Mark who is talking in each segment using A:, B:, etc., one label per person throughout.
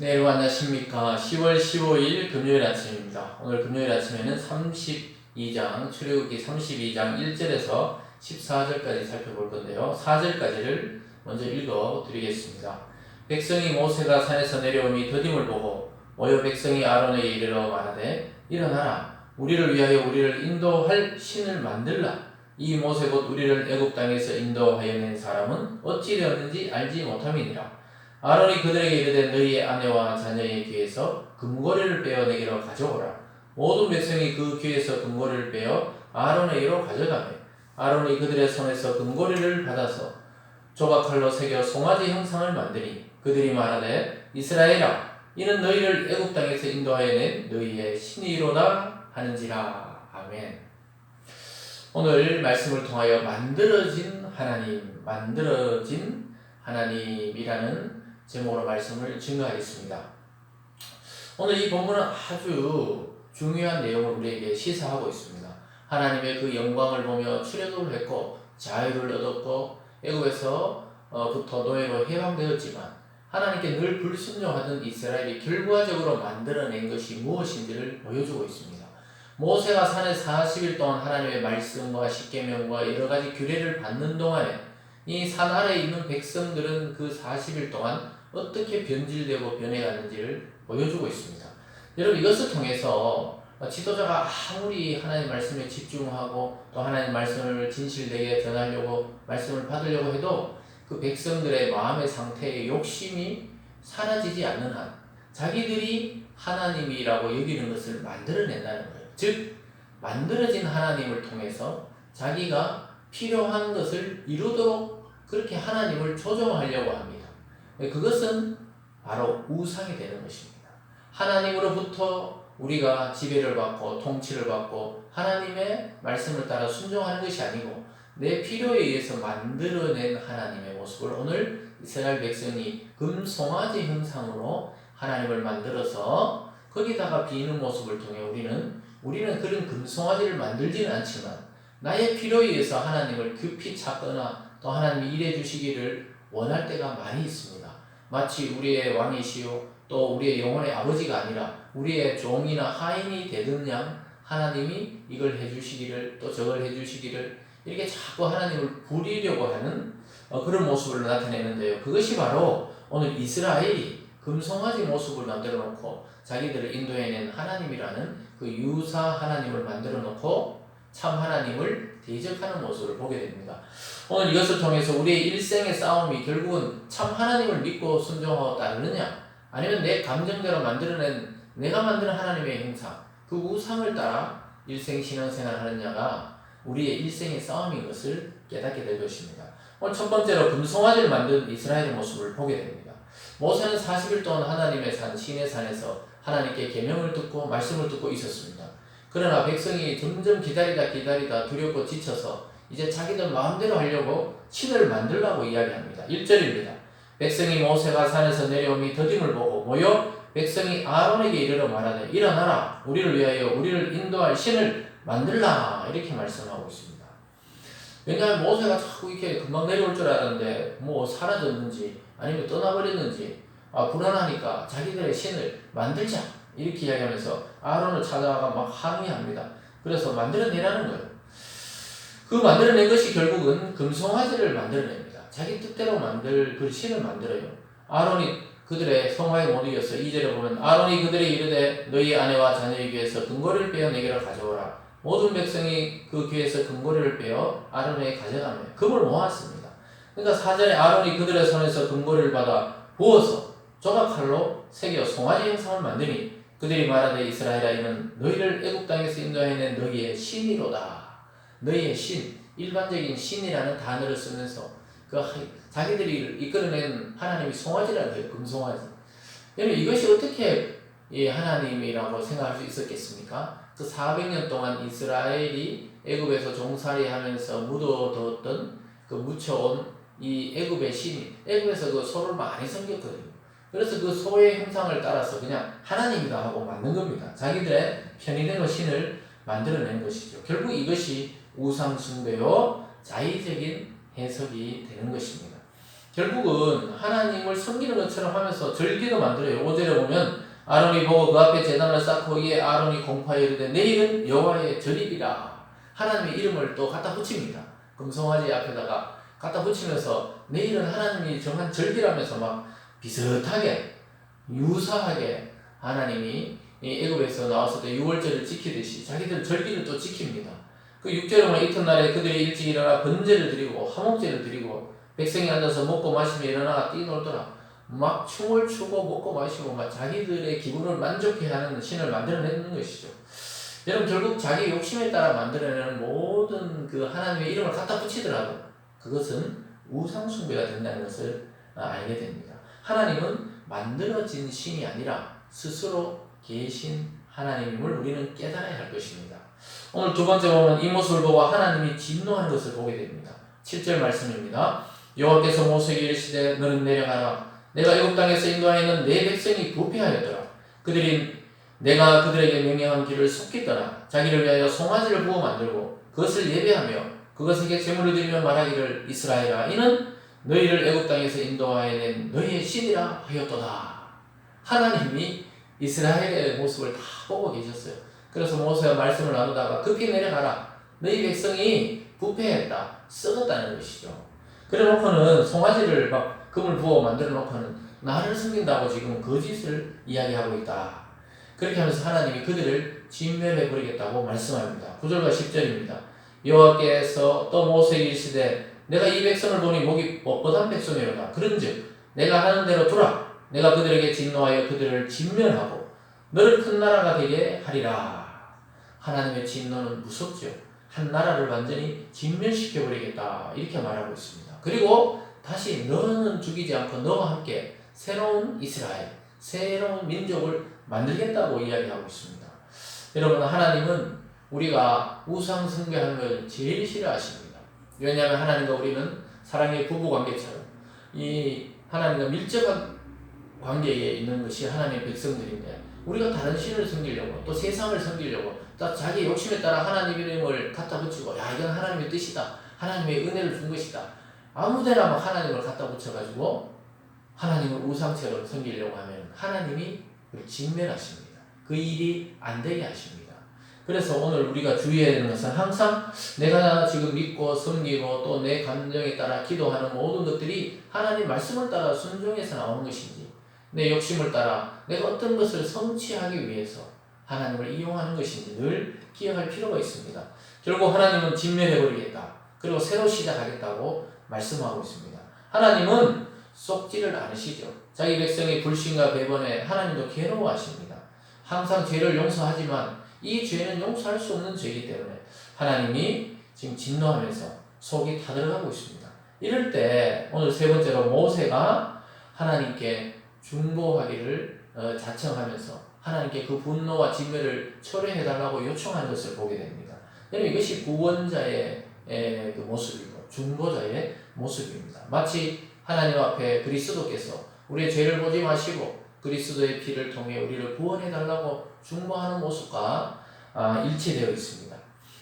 A: 네, 여러분 안녕하십니까. 10월 15일 금요일 아침입니다. 오늘 금요일 아침에는 32장, 출애굽기 32장 1절에서 14절까지 살펴볼 건데요. 4절까지를 먼저 읽어 드리겠습니다. 백성이 모세가 산에서 내려오니 더딤을 보고 모여 백성이 아론에게 이르러 말하되 일어나라, 우리를 위하여 우리를 인도할 신을 만들라. 이 모세 곧 우리를 애굽 땅에서 인도하여 낸 사람은 어찌 되었는지 알지 못함이니라. 아론이 그들에게 이르되 너희의 아내와 자녀의 귀에서 금고리를 빼어 내게로 가져오라. 모든 백성이 그 귀에서 금고리를 빼어 아론에게로 가져가매 아론이 그들의 손에서 금고리를 받아서 조각칼로 새겨 송아지 형상을 만드니 그들이 말하되 이스라엘아, 이는 너희를 애굽 땅에서 인도하여 낸 너희의 신이로다 하는지라. 아멘. 오늘 말씀을 통하여 만들어진 하나님이라는 제목으로 말씀을 증거하겠습니다. 오늘 이 본문은 아주 중요한 내용을 우리에게 시사하고 있습니다. 하나님의 그 영광을 보며 출애굽을 했고 자유를 얻었고 애굽에서부터 노예로 해방되었지만 하나님께 늘 불순종하던 이스라엘이 결과적으로 만들어낸 것이 무엇인지를 보여주고 있습니다. 모세가 산에 40일 동안 하나님의 말씀과 십계명과 여러 가지 규례를 받는 동안에 이 산 아래에 있는 백성들은 그 40일 동안 어떻게 변질되고 변해가는지를 보여주고 있습니다. 여러분, 이것을 통해서 지도자가 아무리 하나님 말씀에 집중하고 또 하나님 말씀을 진실되게 전하려고 말씀을 받으려고 해도 그 백성들의 마음의 상태의 욕심이 사라지지 않는 한 자기들이 하나님이라고 여기는 것을 만들어낸다는 거예요. 즉, 만들어진 하나님을 통해서 자기가 필요한 것을 이루도록 그렇게 하나님을 조종하려고 합니다. 그것은 바로 우상이 되는 것입니다. 하나님으로부터 우리가 지배를 받고 통치를 받고 하나님의 말씀을 따라 순종하는 것이 아니고 내 필요에 의해서 만들어낸 하나님의 모습을 오늘 이스라엘 백성이 금송아지 형상으로 하나님을 만들어서 거기다가 비는 모습을 통해 우리는 그런 금송아지를 만들지는 않지만 나의 필요에 의해서 하나님을 급히 찾거나 또 하나님이 일해 주시기를 원할 때가 많이 있습니다. 마치 우리의 왕이시요 또 우리의 영혼의 아버지가 아니라 우리의 종이나 하인이 되던 양 하나님이 이걸 해주시기를 또 저걸 해주시기를 이렇게 자꾸 하나님을 부리려고 하는 그런 모습을 나타내는데요. 그것이 바로 오늘 이스라엘이 금송아지 모습을 만들어 놓고 자기들을 인도해낸 하나님이라는 그 유사 하나님을 만들어 놓고 참 하나님을 대적하는 모습을 보게 됩니다. 오늘 이것을 통해서 우리의 일생의 싸움이 결국은 참 하나님을 믿고 순종하고 따르느냐 아니면 내 감정대로 만들어낸 내가 만드는 하나님의 형상 그 우상을 따라 일생 신앙생활을 하느냐가 우리의 일생의 싸움인 것을 깨닫게 될 것입니다. 오늘 첫 번째로 금송아지를 만든 이스라엘의 모습을 보게 됩니다. 모세는 40일 동안 하나님의 산 시내 산에서 하나님께 계명을 듣고 말씀을 듣고 있었습니다. 그러나 백성이 점점 기다리다 두렵고 지쳐서 이제 자기들 마음대로 하려고 신을 만들라고 이야기합니다. 1절입니다. 백성이 모세가 산에서 내려오니 더딤을 보고 모여 백성이 아론에게 이르러 말하되 일어나라, 우리를 위하여 우리를 인도할 신을 만들라, 이렇게 말씀하고 있습니다. 왜냐하면 모세가 자꾸 이렇게 금방 내려올 줄 알았는데 사라졌는지 아니면 떠나버렸는지 불안하니까 자기들의 신을 만들자 이렇게 이야기하면서 아론을 찾아가 막 항의합니다. 그래서 만들어내라는 거예요. 그 만들어낸 것이 결국은 금송아지를 만들어냅니다. 자기 뜻대로 그 신을 만들어요. 아론이 그들의 성화에 못 이겨서 2절에 보면 아론이 그들에게 이르되 너희 아내와 자녀의 귀에서 금고리를 빼어 내게로 가져오라. 모든 백성이 그 귀에서 금고리를 빼어 아론에게 가져가며 금을 모았습니다. 그러니까 4절에 아론이 그들의 손에서 금고리를 받아 부어서 조각칼로 새겨 송아지 형상을 만드니 그들이 말하되 이스라엘아, 이는 너희를 애굽 땅에서 인도해낸 너희의 신이로다. 너희의 신, 일반적인 신이라는 단어를 쓰면서 자기들이 이끌어낸 하나님이 송아지라는 거예요. 금송아지. 여러분, 이것이 어떻게 하나님이라고 생각할 수 있었겠습니까? 그 400년 동안 이스라엘이 애굽에서 종살이하면서 묻어두었던 그 묻혀온 이 애굽의 신이 애굽에서 그 소를 많이 섬겼거든요. 그래서 그 소의 형상을 따라서 그냥 하나님이다 하고 만든 겁니다. 자기들의 편의대로 신을 만들어낸 것이죠. 결국 이것이 우상숭배요 자의적인 해석이 되는 것입니다. 결국은 하나님을 섬기는 것처럼 하면서 절기도 만들어요. 5절에 보면 아론이 보고 그 앞에 제단을 쌓고 이에 아론이 공파에 이르되 내일은 여호와의 절이리라. 하나님의 이름을 또 갖다 붙입니다. 금송아지 앞에다가 갖다 붙이면서 내일은 하나님이 정한 절기라면서 막 비슷하게 유사하게 하나님이 이 애굽에서 나왔을 때 6월절을 지키듯이 자기들 절기를 또 지킵니다. 그 6절에 보면 이튿날에 그들이 일찍 일어나 번제를 드리고 화목제를 드리고 백성이 앉아서 먹고 마시며 일어나 뛰놀더라. 막 춤을 추고 먹고 마시고 막 자기들의 기분을 만족해 하는 신을 만들어내는 것이죠. 여러분 결국 자기 욕심에 따라 만들어내는 모든 그 하나님의 이름을 갖다 붙이더라도 그것은 우상 숭배가 된다는 것을 알게 됩니다. 하나님은 만들어진 신이 아니라 스스로 계신 하나님임을 우리는 깨달아야 할 것입니다. 오늘 두 번째 보면 이 모습을 보고 하나님이 진노하는 것을 보게 됩니다. 7절 말씀입니다. 여호와께서 모세에게 이르시되 너는 내려가라. 내가 애굽 땅에서 인도하여 있는 내 백성이 부패하였더라. 그들이 내가 그들에게 명령한 길을 속히 떠나 자기를 위하여 송아지를 부어 만들고 그것을 예배하며 그것에게 제물을 드리며 말하기를 이스라엘아 이는 너희를 애굽 땅에서 인도하여 낸 너희의 신이라 하였도다. 하나님이 이스라엘의 모습을 다 보고 계셨어요. 그래서 모세와 말씀을 나누다가 급히 내려가라. 너희 백성이 부패했다. 썩었다는 것이죠. 그래 놓고는 송아지를 막 금을 부어 만들어 놓고는 나를 섬긴다고 지금 거짓을 이야기하고 있다. 그렇게 하면서 하나님이 그들을 진멸해 버리겠다고 말씀합니다. 9절과 10절입니다. 여호와께서 또 모세에게 이르시되 내가 이 백성을 보니 목이 뻣뻣한 백성이로다. 그런즉 내가 하는 대로 두라. 내가 그들에게 진노하여 그들을 진멸하고 너를 큰 나라가 되게 하리라. 하나님의 진노는 무섭죠. 한 나라를 완전히 진멸시켜 버리겠다 이렇게 말하고 있습니다. 그리고 다시 너는 죽이지 않고 너와 함께 새로운 이스라엘, 새로운 민족을 만들겠다고 이야기하고 있습니다. 여러분 하나님은 우리가 우상 숭배하는 걸 제일 싫어하십니다. 왜냐하면 하나님과 우리는 사랑의 부부관계처럼 이 하나님과 밀접한 관계에 있는 것이 하나님의 백성들인데 우리가 다른 신을 섬기려고 또 세상을 섬기려고 또 자기 욕심에 따라 하나님 이름을 갖다 붙이고 야 이건 하나님의 뜻이다. 하나님의 은혜를 준 것이다. 아무데나 막 하나님을 갖다 붙여가지고 하나님을 우상처럼 섬기려고 하면 하나님이 우리를 진멸하십니다. 그 일이 안 되게 하십니다. 그래서 오늘 우리가 주의해야 되는 것은 항상 내가 지금 믿고 섬기고 또 내 감정에 따라 기도하는 모든 것들이 하나님 말씀을 따라 순종해서 나오는 것인지 내 욕심을 따라 내가 어떤 것을 성취하기 위해서 하나님을 이용하는 것인지 늘 기억할 필요가 있습니다. 결국 하나님은 진멸해버리겠다. 그리고 새로 시작하겠다고 말씀하고 있습니다. 하나님은 속지를 않으시죠. 자기 백성의 불신과 배반에 하나님도 괴로워하십니다. 항상 죄를 용서하지만 이 죄는 용서할 수 없는 죄이기 때문에 하나님이 지금 진노하면서 속이 타들어가고 있습니다. 이럴 때 오늘 세 번째로 모세가 하나님께 중보하기를 자청하면서 하나님께 그 분노와 진멸을 철회해달라고 요청하는 것을 보게 됩니다. 이것이 구원자의 그 모습이고 중보자의 모습입니다. 마치 하나님 앞에 그리스도께서 우리의 죄를 보지 마시고 그리스도의 피를 통해 우리를 구원해달라고 중보하는 모습과 일치되어 있습니다.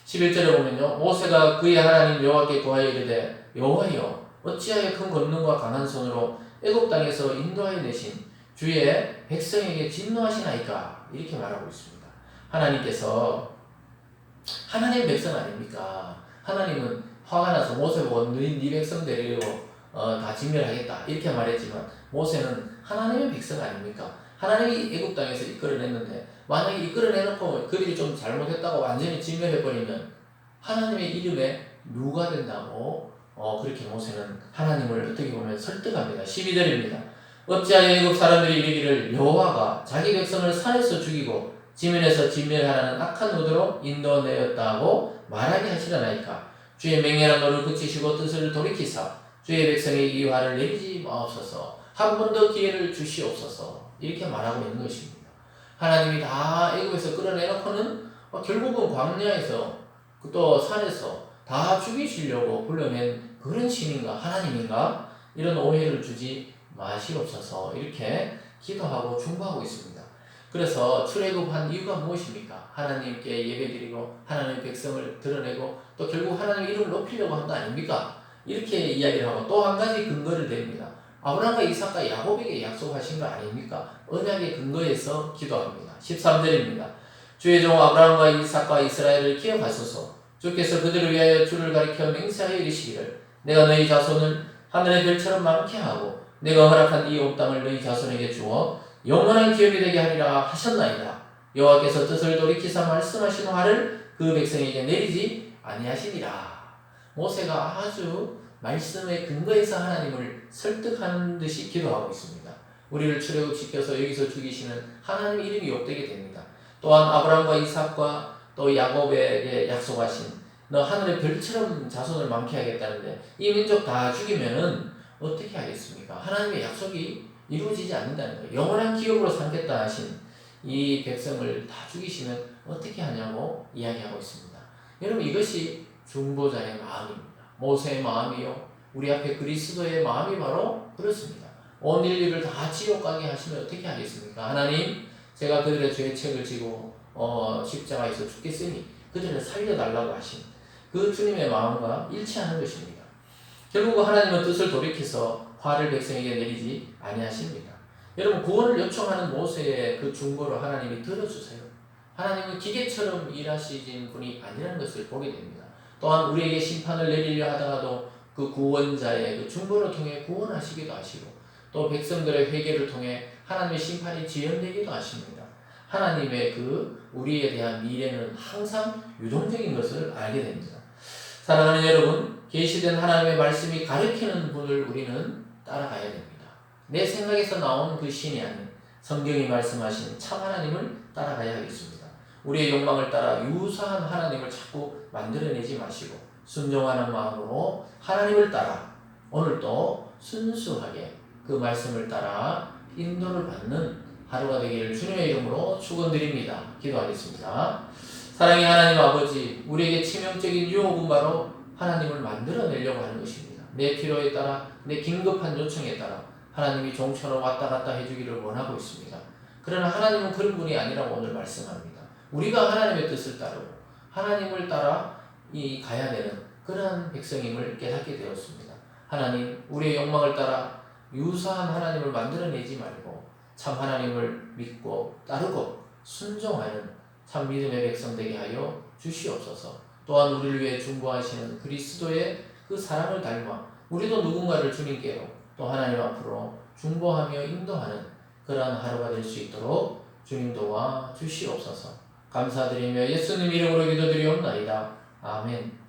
A: 11절에 보면요. 모세가 그의 하나님 여호와께 구하여 이르되 여호와여 어찌하여 큰 권능과 강한 손으로 애굽 땅에서 인도하여 내신 주의 백성에게 진노하시나이까 이렇게 말하고 있습니다. 하나님께서 하나님의 백성 아닙니까? 하나님은 화가 나서 모세 보고 네 백성 데리고 다 진멸하겠다 이렇게 말했지만 모세는 하나님의 백성 아닙니까? 하나님이 애굽 땅에서 이끌어냈는데 만약에 이끌어내놓고 그들이 좀 잘못했다고 완전히 진멸해버리면 하나님의 이름에 누가 된다고 그렇게 모세는 하나님을 어떻게 보면 설득합니다. 12절입니다. 어찌하여 애굽 사람들이 이르기를 여호와가 자기 백성을 산에서 죽이고 지면에서 진멸하라는 악한 의도로 인도내었다고 말하게 하시려나이까. 주의 맹렬한 노를 그치시고 뜻을 돌이키사 주의 백성의 이 화를 내리지 마옵소서. 한 번 더 기회를 주시옵소서. 이렇게 말하고 있는 것입니다. 하나님이 다 애굽에서 끌어내놓고는 결국은 광야에서 또 산에서 다 죽이시려고 불러낸 그런 신인가 하나님인가 이런 오해를 주지 마시옵소서. 이렇게 기도하고 중보하고 있습니다. 그래서 출애굽한 이유가 무엇입니까? 하나님께 예배드리고 하나님의 백성을 드러내고 또 결국 하나님의 이름을 높이려고 한 거 아닙니까? 이렇게 이야기를 하고 또 한 가지 근거를 댑니다. 아브라함과 이삭과 야곱에게 약속하신 거 아닙니까? 언약의 근거에서 기도합니다. 13절입니다. 주의 종 아브라함과 이삭과 이스라엘을 기억하소서. 주께서 그들을 위하여 주를 가리켜 맹세하여 이르시기를 내가 너희 자손을 하늘의 별처럼 많게 하고 내가 허락한 이 온 땅을 너희 자손에게 주어 영원한 기업이 되게 하리라 하셨나이다. 여호와께서 뜻을 돌이키사 말씀하신 화를 그 백성에게 내리지 아니하시니라. 모세가 아주 말씀의 근거에서 하나님을 설득하는 듯이 기도하고 있습니다. 우리를 출애굽시켜서 여기서 죽이시는 하나님의 이름이 욕되게 됩니다. 또한 아브라함과 이삭과 또 야곱에게 약속하신 너 하늘의 별처럼 자손을 많게 하겠다는데 이 민족 다 죽이면은 어떻게 하겠습니까? 하나님의 약속이 이루어지지 않는다는 거예요. 영원한 기업으로 삼겠다 하신 이 백성을 다 죽이시면 어떻게 하냐고 이야기하고 있습니다. 여러분 이것이 중보자의 마음입니다. 모세의 마음이요. 우리 앞에 그리스도의 마음이 바로 그렇습니다. 온 인류를 다 지옥 가게 하시면 어떻게 하겠습니까? 하나님 제가 그들의 죄의 책을 지고 십자가에서 죽겠으니 그들을 살려달라고 하신 그 주님의 마음과 일치하는 것입니다. 결국 하나님은 뜻을 돌이켜서 화를 백성에게 내리지 아니하십니다. 여러분 구원을 요청하는 모세의 그 중보를 하나님이 들어주세요. 하나님은 기계처럼 일하시는 분이 아니라는 것을 보게 됩니다. 또한 우리에게 심판을 내리려 하다가도 그 구원자의 그 중보를 통해 구원하시기도 하시고 또 백성들의 회개를 통해 하나님의 심판이 지연되기도 하십니다. 하나님의 그 우리에 대한 미래는 항상 유동적인 것을 알게 됩니다. 사랑하는 여러분, 계시된 하나님의 말씀이 가르치는 분을 우리는 따라가야 됩니다. 내 생각에서 나온 그 신이 아닌 성경이 말씀하신 참 하나님을 따라가야 하겠습니다. 우리의 욕망을 따라 유사한 하나님을 자꾸 만들어내지 마시고 순종하는 마음으로 하나님을 따라 오늘도 순수하게 그 말씀을 따라 인도를 받는 하루가 되기를 주님의 이름으로 축원드립니다. 기도하겠습니다. 사랑의 하나님 아버지, 우리에게 치명적인 유혹은 바로 하나님을 만들어내려고 하는 것입니다. 내 필요에 따라, 내 긴급한 요청에 따라 하나님이 종처럼 왔다 갔다 해주기를 원하고 있습니다. 그러나 하나님은 그런 분이 아니라고 오늘 말씀합니다. 우리가 하나님의 뜻을 따르고 하나님을 따라 가야 되는 그러한 백성임을 깨닫게 되었습니다. 하나님, 우리의 욕망을 따라 유사한 하나님을 만들어내지 말고 참 하나님을 믿고 따르고 순종하는 참 믿음의 백성 되게 하여 주시옵소서. 또한 우리를 위해 중보하시는 그리스도의 그 사랑을 닮아 우리도 누군가를 주님께로 또 하나님 앞으로 중보하며 인도하는 그러한 하루가 될 수 있도록 주님 도와 주시옵소서. 감사드리며 예수님 이름으로 기도드리옵나이다. 아멘.